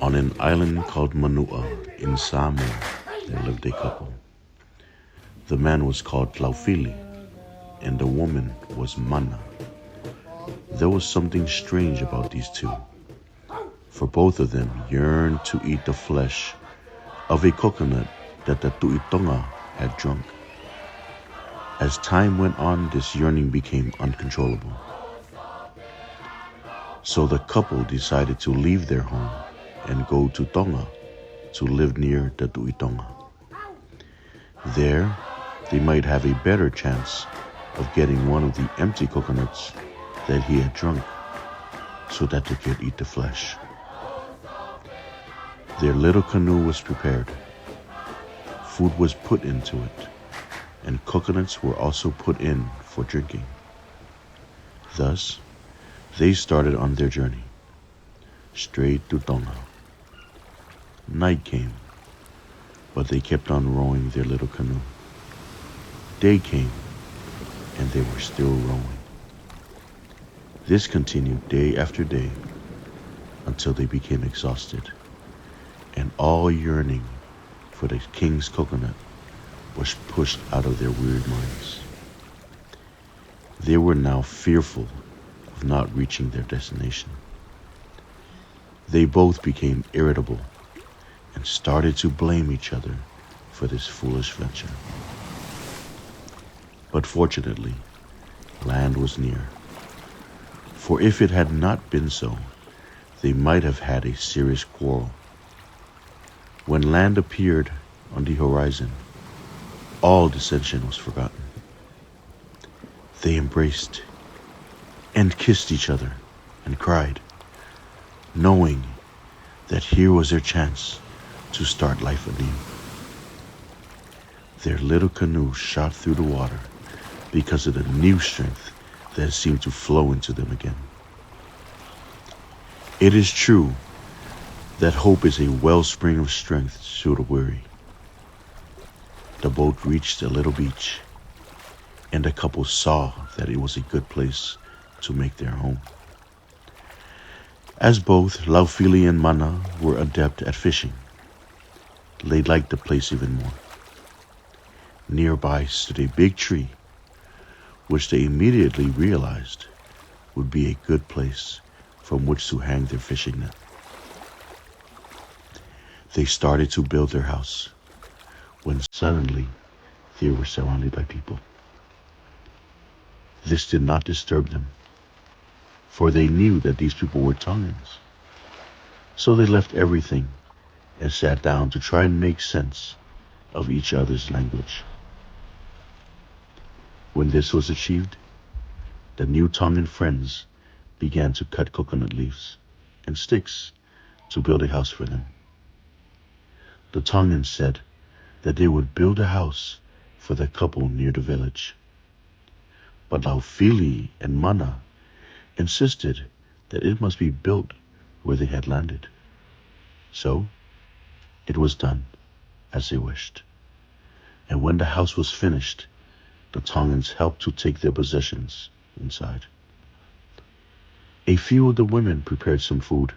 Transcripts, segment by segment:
On an island called Manu'a in Samoa, there lived a couple. The man was called Laufili, and the woman was Mana. There was something strange about these two, for both of them yearned to eat the flesh of a coconut that the Tu'i Tonga had drunk. As time went on, this yearning became uncontrollable. So the couple decided to leave their home and go to Tonga to live near the Tu'i Tonga. There, they might have a better chance of getting one of the empty coconuts that he had drunk so that they could eat the flesh. Their little canoe was prepared. Food was put into it, and coconuts were also put in for drinking. Thus, they started on their journey, straight to Tonga. Night came, but they kept on rowing their little canoe. Day came, and they were still rowing. This continued day after day until they became exhausted, and all yearning for the king's coconut was pushed out of their weird minds. They were now fearful of not reaching their destination. They both became irritable and started to blame each other for this foolish venture. But fortunately, land was near, for if it had not been so, they might have had a serious quarrel. When land appeared on the horizon, all dissension was forgotten. They embraced and kissed each other and cried, knowing that here was their chance to start life anew. Their little canoe shot through the water because of the new strength that seemed to flow into them again. It is true that hope is a wellspring of strength to the weary. The boat reached a little beach, and the couple saw that it was a good place to make their home. As both Laufili and Mana were adept at fishing, they liked the place even more. Nearby stood a big tree, which they immediately realized would be a good place from which to hang their fishing net. They started to build their house, when suddenly they were surrounded by people. This did not disturb them, for they knew that these people were Tongans. So they left everything and sat down to try and make sense of each other's language. When this was achieved, the new Tongan friends began to cut coconut leaves and sticks to build a house for them. The Tongans said that they would build a house for the couple near the village. But Laufili and Mana insisted that it must be built where they had landed. So it was done as they wished. And when the house was finished, the Tongans helped to take their possessions inside. A few of the women prepared some food,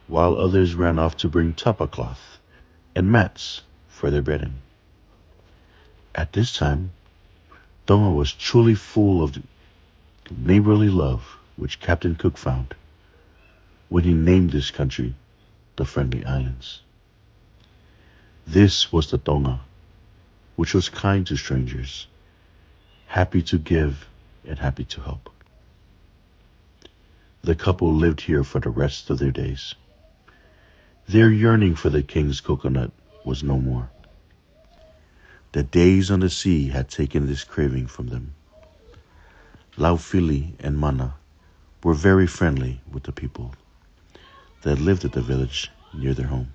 while others ran off to bring tapa cloth and mats for their bedding. At this time, Tonga was truly full of the neighborly love which Captain Cook found when he named this country the Friendly Islands. This was the Tonga, which was kind to strangers, happy to give and happy to help. The couple lived here for the rest of their days. Their yearning for the king's coconut was no more. The days on the sea had taken this craving from them. Laufili and Mana were very friendly with the people that lived at the village near their home.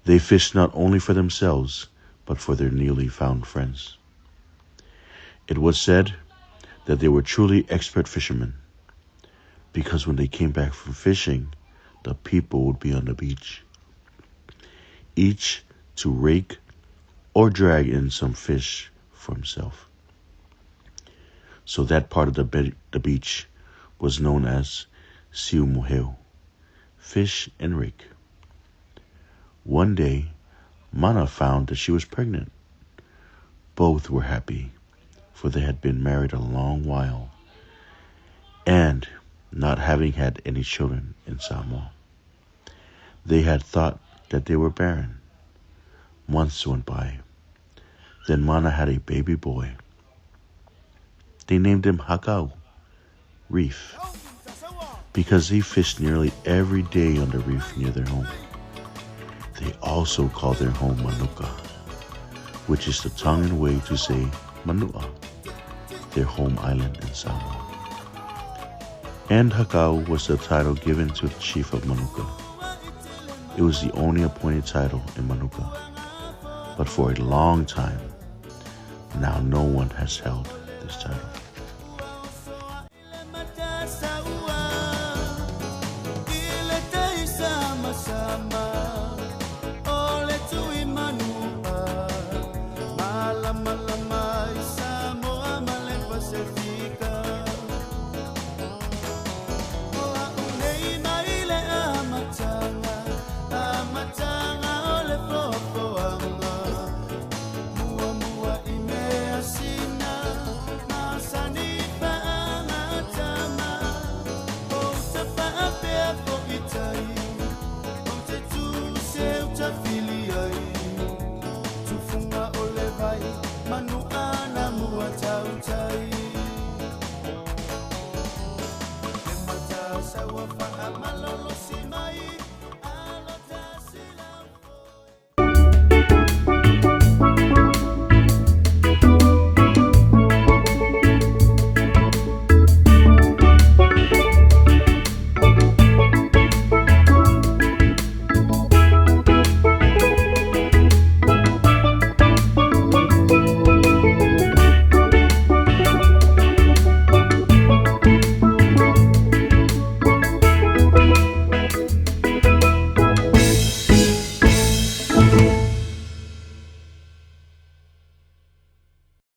They fished not only for themselves, but for their newly found friends. It was said that they were truly expert fishermen, because when they came back from fishing, the people would be on the beach, each to rake or drag in some fish for himself. So that part of the beach was known as Siumuheu, fish and rake. One day, Mana found that she was pregnant. Both were happy, for they had been married a long while, and not having had any children in Samoa. They had thought that they were barren. Months went by. Then Mana had a baby boy. They named him Hakau, reef, because he fished nearly every day on the reef near their home. They also called their home Manuka, which is the Tongan way to say Manu'a, their home island in Samoa. And Hakau was the title given to the chief of Manuka. It was the only appointed title in Manuka, but for a long time, now no one has held this title.